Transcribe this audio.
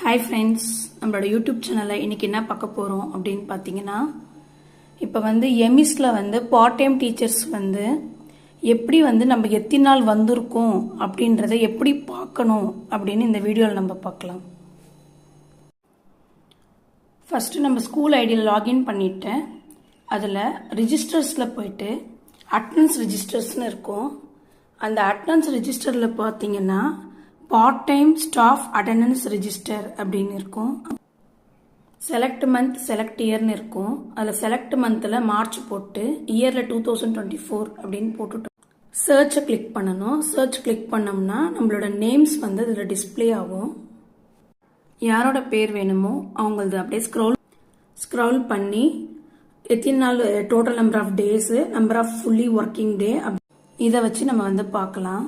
Hi friends, நம்மளோட YouTube சேனலில் இன்றைக்கி என்ன பார்க்க போகிறோம் அப்படின்னு பார்த்தீங்கன்னா, இப்போ எம்இஸில் பார்ட் டைம் டீச்சர்ஸ் எப்படி நம்ம எத்தனை நாள் வந்திருக்கோம் அப்படின்றத எப்படி பார்க்கணும் அப்படின்னு இந்த வீடியோவில் நம்ம பார்க்கலாம். ஃபஸ்ட்டு நம்ம ஸ்கூல் ஐடியில் லாகின் பண்ணிவிட்டேன். அதில் ரிஜிஸ்டர்ஸில் போயிட்டு அட்டனன்ஸ் ரிஜிஸ்டர்ஸ்னு இருக்கும். அந்த அட்டனன்ஸ் ரிஜிஸ்டரில் பார்த்தீங்கன்னா part time staff attendance register அப்படின்னு இருக்கும். செலக்ட் மந்த் செலக்ட் இயர்னு இருக்கும். அதில் செலக்ட் மந்தில் மார்ச் போட்டு இயரில் 2024 அப்படின்னு போட்டுட்டோம். சர்ச்சை கிளிக் பண்ணணும். சர்ச் கிளிக் பண்ணோம்னா நம்மளோட நேம்ஸ் அதில் டிஸ்பிளே ஆகும். யாரோட பேர் வேணுமோ அவங்களது அப்படியே ஸ்க்ரோல் பண்ணி எத்தனை நாள் total number of days, number of fully working day இதை வச்சு நம்ம பார்க்கலாம்.